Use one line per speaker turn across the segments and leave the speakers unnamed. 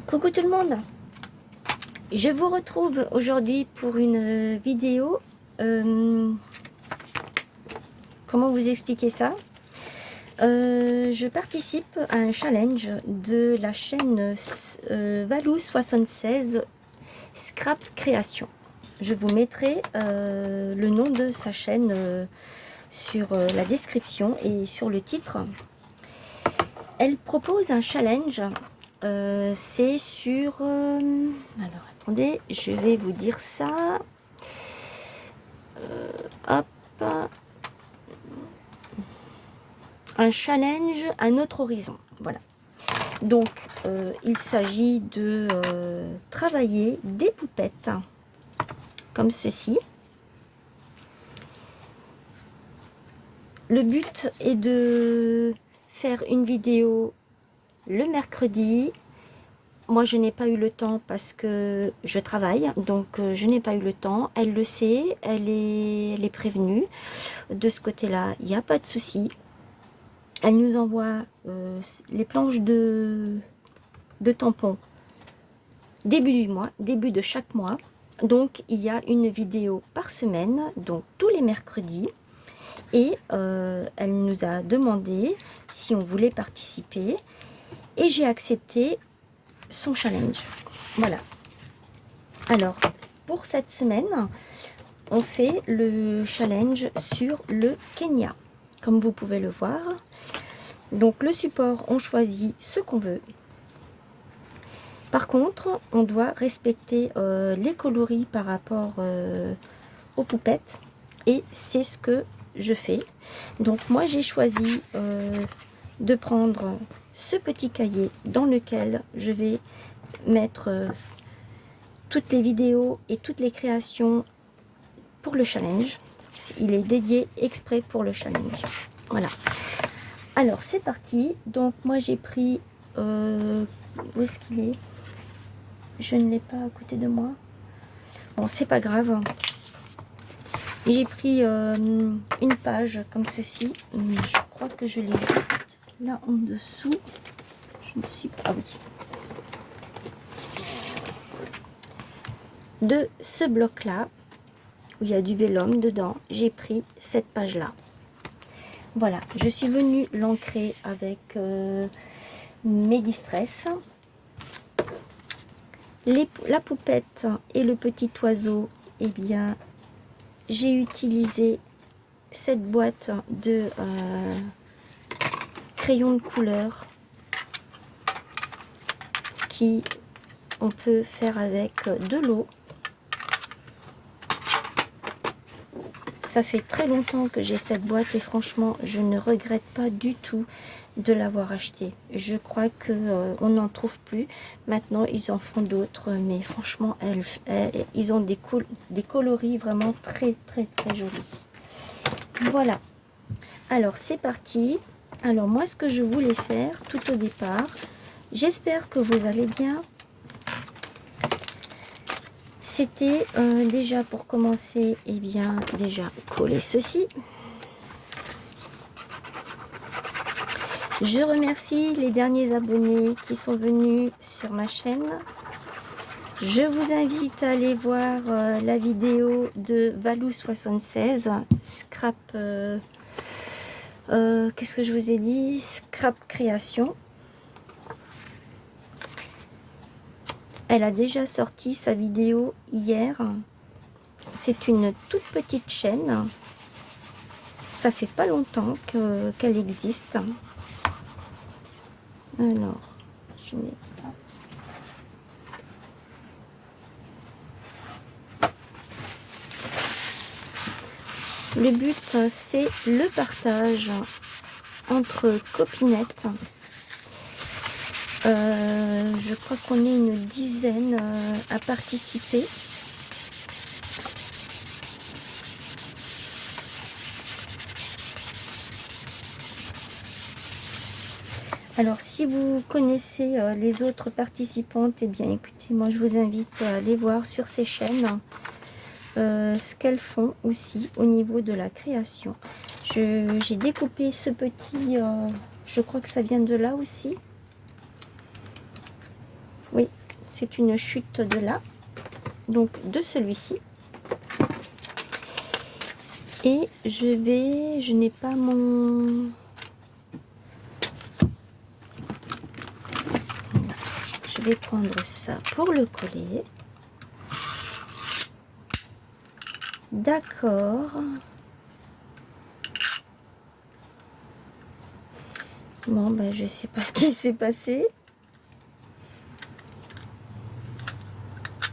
Coucou tout le monde, je vous retrouve aujourd'hui pour une vidéo. Comment vous expliquer ça? Je participe à un challenge de la chaîne Valou76 Scrap Création. Je vous mettrai le nom de sa chaîne sur la description et sur le titre. Elle propose un challenge. C'est sur... alors, attendez, je vais vous dire ça. Hop. Un challenge à notre horizon. Voilà. Donc, il s'agit de travailler des poupettes comme ceci. Le but est de faire une vidéo le mercredi. Moi, je n'ai pas eu le temps parce que je travaille, donc je n'ai pas eu le temps. Elle le sait, elle est prévenue. De ce côté-là, il n'y a pas de souci. Elle nous envoie les planches de tampons début du mois, début de chaque mois. Donc, il y a une vidéo par semaine, donc tous les mercredis. Et elle nous a demandé si on voulait participer. Et j'ai accepté son challenge. Voilà. Alors, pour cette semaine, on fait le challenge sur le Kenya. Comme vous pouvez le voir. Donc, le support, on choisit ce qu'on veut. Par contre, on doit respecter les coloris par rapport aux poupettes. Et c'est ce que je fais. Donc, moi, j'ai choisi de prendre ce petit cahier dans lequel je vais mettre toutes les vidéos et toutes les créations pour le challenge. Il est dédié exprès pour le challenge. Voilà. Alors, c'est parti. Donc, moi, j'ai pris... où est-ce qu'il est? Je ne l'ai pas à côté de moi. Bon, c'est pas grave. J'ai pris une page comme ceci. Je crois que je l'ai juste là en dessous. Je ne suis pas... Ah oui. De ce bloc-là, où il y a du vélum dedans, j'ai pris cette page-là. Voilà, je suis venue l'ancrer avec mes distress. La poupette et le petit oiseau, eh bien, j'ai utilisé cette boîte de crayons de couleur qui on peut faire avec de l'eau. Ça fait très longtemps que j'ai cette boîte et franchement, je ne regrette pas du tout de l'avoir achetée. Je crois que on n'en trouve plus. Maintenant, ils en font d'autres, mais franchement, ils ont des coloris vraiment très jolis. Voilà. Alors, c'est parti. Alors, moi, ce que je voulais faire tout au départ, j'espère que vous allez bien. C'était déjà pour commencer, eh bien, déjà coller ceci. Je remercie les derniers abonnés qui sont venus sur ma chaîne. Je vous invite à aller voir la vidéo de Valou76, Scrap, qu'est-ce que je vous ai dit? Scrap Création. Elle a déjà sorti sa vidéo hier. C'est une toute petite chaîne. Ça fait pas longtemps qu'elle existe. Alors, je n'ai pas. Le but, c'est le partage entre copinettes. Je crois qu'on est une dizaine à participer. Alors, si vous connaissez les autres participantes, eh bien, écoutez, moi, je vous invite à aller voir sur ces chaînes ce qu'elles font aussi au niveau de la création. J'ai découpé ce petit, je crois que ça vient de là aussi. Oui, c'est une chute de là, donc de celui-ci. Et je n'ai pas mon... Je vais prendre ça pour le coller. D'accord. Bon, ben, je sais pas ce qui s'est passé.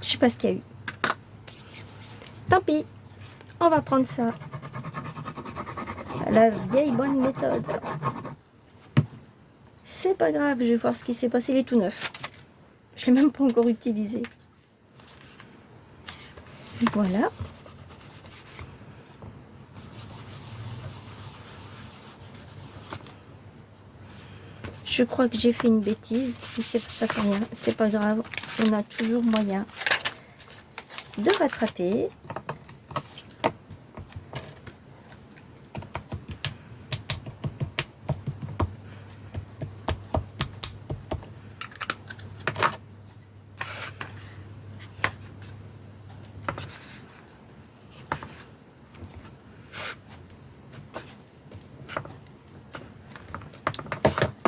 Je sais pas ce qu'il y a eu. Tant pis. On va prendre ça. La vieille bonne méthode. C'est pas grave, je vais voir ce qui s'est passé. Il est tout neuf. Je l'ai même pas encore utilisé. Voilà. Je crois que j'ai fait une bêtise, mais c'est pas rien, c'est pas grave, on a toujours moyen de rattraper.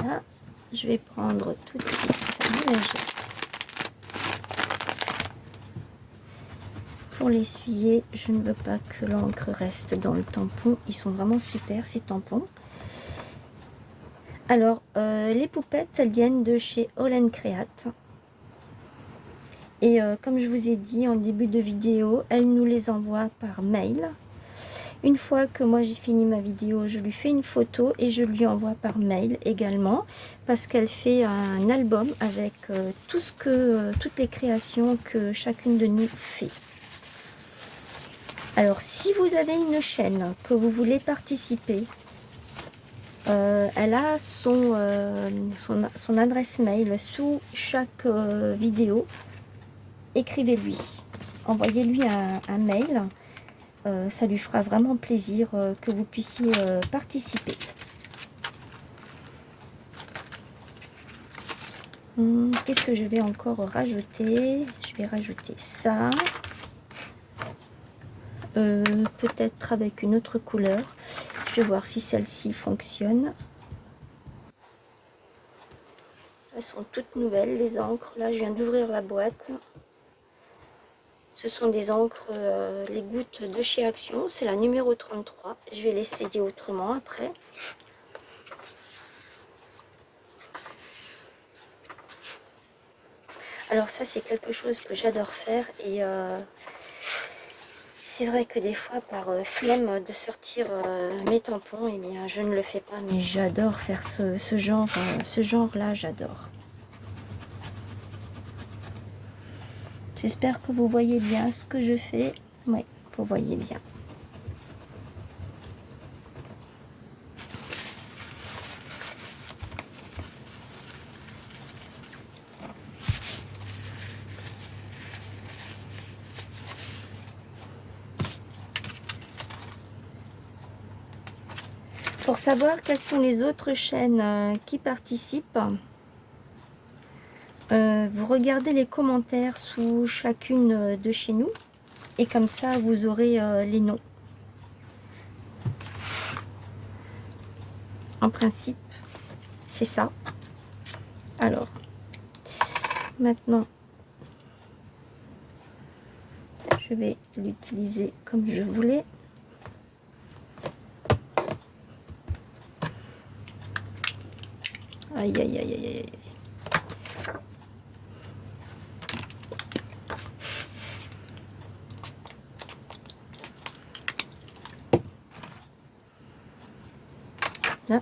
Là, je vais prendre tout de suite un lingette. Pour l'essuyer, je ne veux pas que l'encre reste dans le tampon. Ils sont vraiment super ces tampons. Alors, les poupettes, elles viennent de chez All & Create. Et comme je vous ai dit en début de vidéo, elle nous les envoie par mail. Une fois que moi j'ai fini ma vidéo, je lui fais une photo et je lui envoie par mail également, parce qu'elle fait un album avec toutes les créations que chacune de nous fait. Alors si vous avez une chaîne que vous voulez participer, elle a son adresse mail sous chaque vidéo. Écrivez-lui, envoyez-lui un mail. Ça lui fera vraiment plaisir que vous puissiez participer. Qu'est-ce que je vais encore rajouter? Je vais rajouter ça. Peut-être avec une autre couleur. Je vais voir si celle-ci fonctionne. Elles sont toutes nouvelles, les encres. Là, je viens d'ouvrir la boîte. Ce sont des encres, les gouttes de chez Action. C'est la numéro 33. Je vais l'essayer autrement après. Alors ça, c'est quelque chose que j'adore faire. Et c'est vrai que des fois, par flemme de sortir mes tampons, eh bien, je ne le fais pas. Mais j'adore faire ce genre-là, j'adore. J'espère que vous voyez bien ce que je fais. Oui, vous voyez bien. Pour savoir quelles sont les autres chaînes qui participent, vous regardez les commentaires sous chacune de chez nous et comme ça vous aurez les noms. En principe, c'est ça. Alors, maintenant, je vais l'utiliser comme je voulais. Aïe, aïe, aïe, aïe, aïe. Là.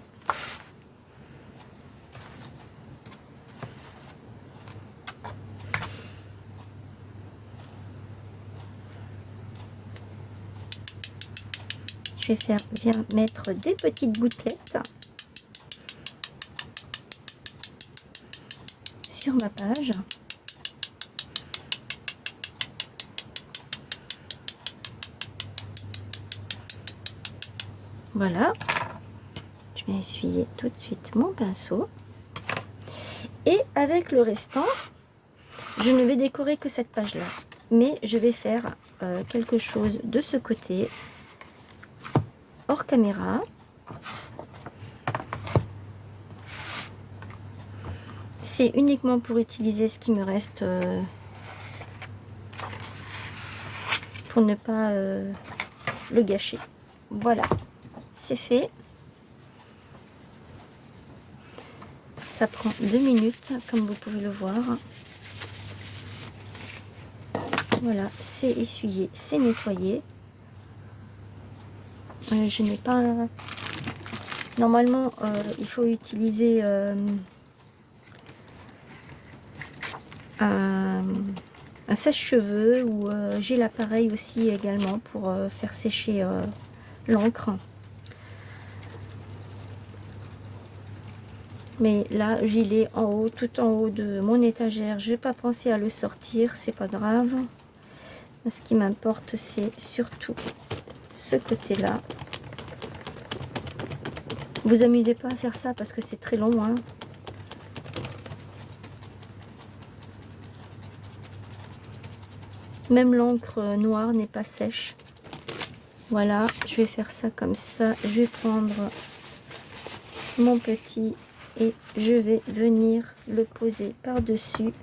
Je vais bien mettre des petites gouttelettes sur ma page. Voilà. Je vais essuyer tout de suite mon pinceau. Et avec le restant, Je ne vais décorer que cette page-là. Mais je vais faire quelque chose de ce côté, hors caméra. C'est uniquement pour utiliser ce qui me reste pour ne pas le gâcher. Voilà, c'est fait. Ça prend 2 minutes, comme vous pouvez le voir. Voilà, c'est essuyé, c'est nettoyé. Je n'ai pas... Normalement, il faut utiliser un sèche-cheveux ou j'ai l'appareil aussi également pour faire sécher l'encre. Mais là, j'y l'ai en haut, tout en haut de mon étagère. Je n'ai pas pensé à le sortir, c'est pas grave. Ce qui m'importe, c'est surtout ce côté-là. Vous amusez pas à faire ça parce que c'est très long, hein. Même l'encre noire n'est pas sèche. Voilà, je vais faire ça comme ça. Je vais prendre mon petit et je vais venir le poser par-dessus.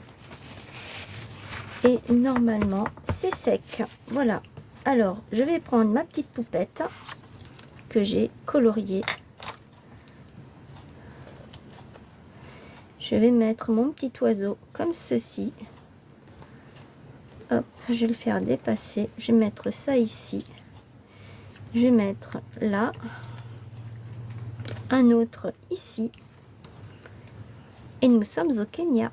Et normalement, c'est sec. Voilà. Alors, je vais prendre ma petite poupette que j'ai coloriée. Je vais mettre mon petit oiseau comme ceci. Hop, je vais le faire dépasser. Je vais mettre ça ici. Je vais mettre là. Un autre ici. Et nous sommes au Kenya.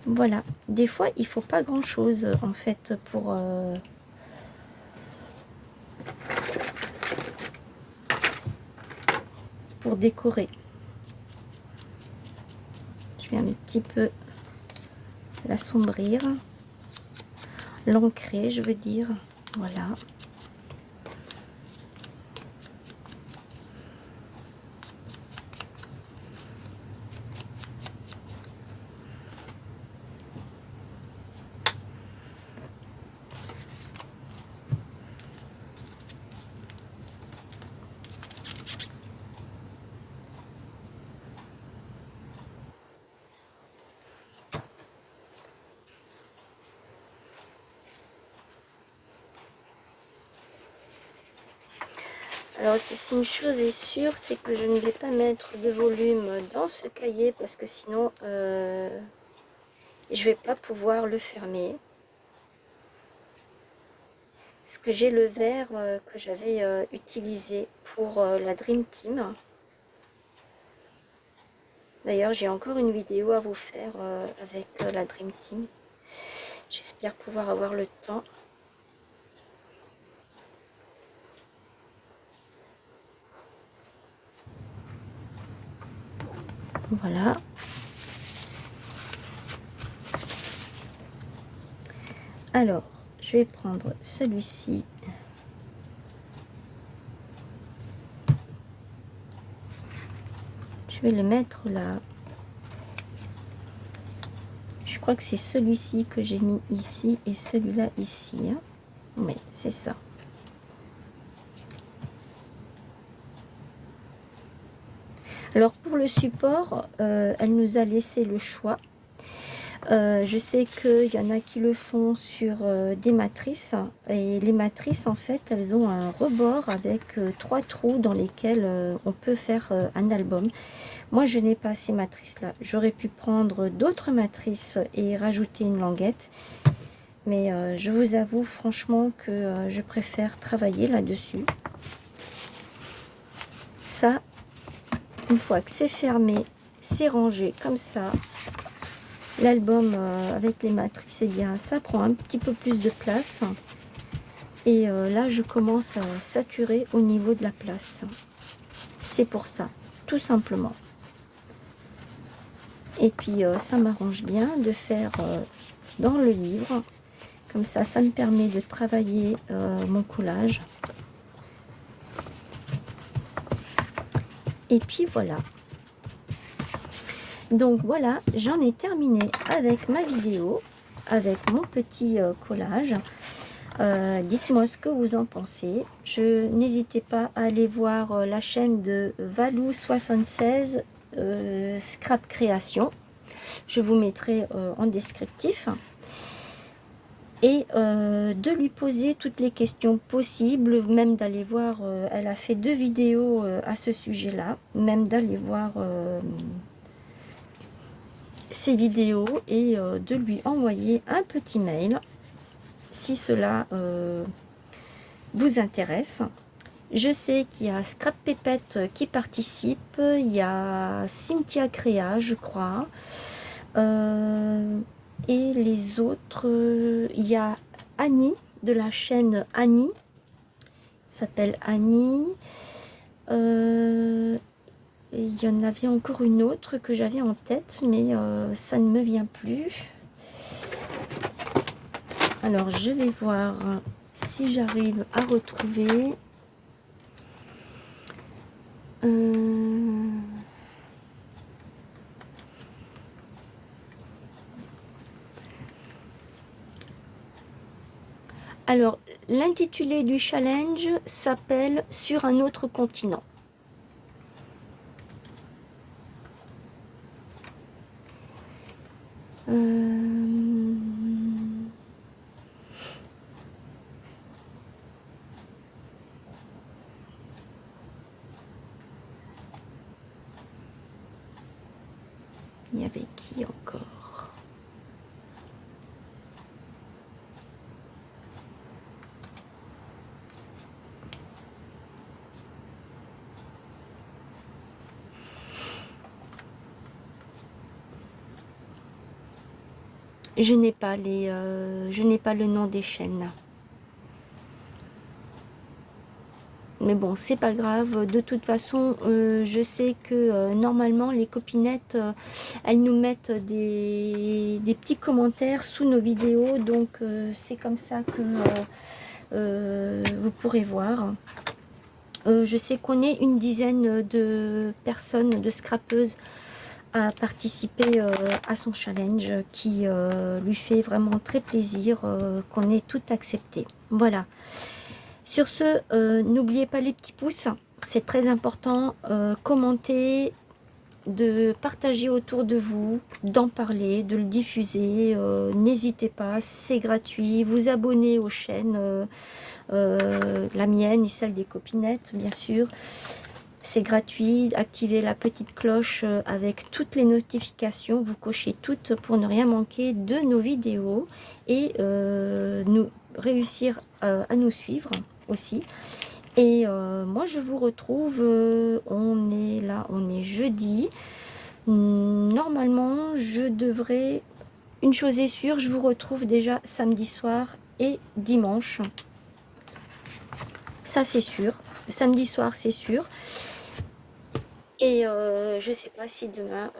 Voilà. Des fois, il faut pas grand-chose, en fait, pour décorer. Je vais un petit peu l'assombrir. L'ancrer, je veux dire. Voilà. Alors, si une chose est sûre, c'est que je ne vais pas mettre de volume dans ce cahier parce que sinon, je ne vais pas pouvoir le fermer. Parce que j'ai le verre que j'avais utilisé pour la Dream Team. D'ailleurs, j'ai encore une vidéo à vous faire avec la Dream Team. J'espère pouvoir avoir le temps. Voilà. Alors, je vais prendre celui-ci. Je vais le mettre là. Je crois que c'est celui-ci que j'ai mis ici et celui-là ici. Hein. Oui, c'est ça. Alors pour le support, elle nous a laissé le choix. Je sais qu'il y en a qui le font sur des matrices. Et les matrices, en fait, elles ont un rebord avec 3 trous dans lesquels on peut faire un album. Moi, je n'ai pas ces matrices-là. J'aurais pu prendre d'autres matrices et rajouter une languette. Mais je vous avoue franchement que je préfère travailler là-dessus. Ça, une fois que c'est fermé, c'est rangé comme ça. L'album avec les matrices, eh bien, ça prend un petit peu plus de place. Et là, je commence à saturer au niveau de la place. C'est pour ça, tout simplement. Et puis, ça m'arrange bien de faire dans le livre. Comme ça, ça me permet de travailler mon collage. Et puis, voilà. Donc voilà, j'en ai terminé avec ma vidéo, avec mon petit collage. Dites-moi ce que vous en pensez. N'hésitez pas à aller voir la chaîne de Valou76 Scrap Création. Je vous mettrai en descriptif. Et de lui poser toutes les questions possibles, même d'aller voir, elle a fait 2 vidéos à ce sujet-là, même d'aller voir ses vidéos et de lui envoyer un petit mail si cela vous intéresse. Je sais qu'il y a Scrap Pépette qui participe, il y a Cynthia Créa, je crois, et les autres, il y a Annie de la chaîne Annie, s'appelle Annie. Il y en avait encore une autre que j'avais en tête, mais ça ne me vient plus. Alors je vais voir si j'arrive à retrouver. Alors, l'intitulé du challenge s'appelle « Sur un autre continent ». Il y avait qui encore ? Je n'ai pas le nom des chaînes. Mais bon, c'est pas grave. De toute façon, je sais que normalement, les copinettes, elles nous mettent des petits commentaires sous nos vidéos. Donc, c'est comme ça que vous pourrez voir. Je sais qu'on est une dizaine de personnes, de scrapeuses, à participer à son challenge qui lui fait vraiment très plaisir qu'on ait tout accepté. Voilà. Sur ce, n'oubliez pas les petits pouces, c'est très important. Commentez, de partager autour de vous, d'en parler, de le diffuser. N'hésitez pas, c'est gratuit. Vous abonnez aux chaînes, la mienne et celle des copinettes, bien sûr. C'est gratuit. Activez la petite cloche avec toutes les notifications. Vous cochez toutes pour ne rien manquer de nos vidéos et nous réussir à nous suivre aussi. Et moi je vous retrouve, on est là, on est jeudi. Normalement je devrais, une chose est sûre, je vous retrouve déjà samedi soir et dimanche. Ça c'est sûr, samedi soir c'est sûr. Et je sais pas si demain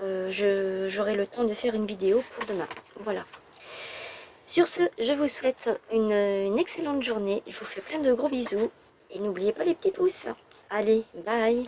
j'aurai le temps de faire une vidéo pour demain. Voilà. Sur ce, je vous souhaite une excellente journée. Je vous fais plein de gros bisous. Et n'oubliez pas les petits pouces. Allez, bye!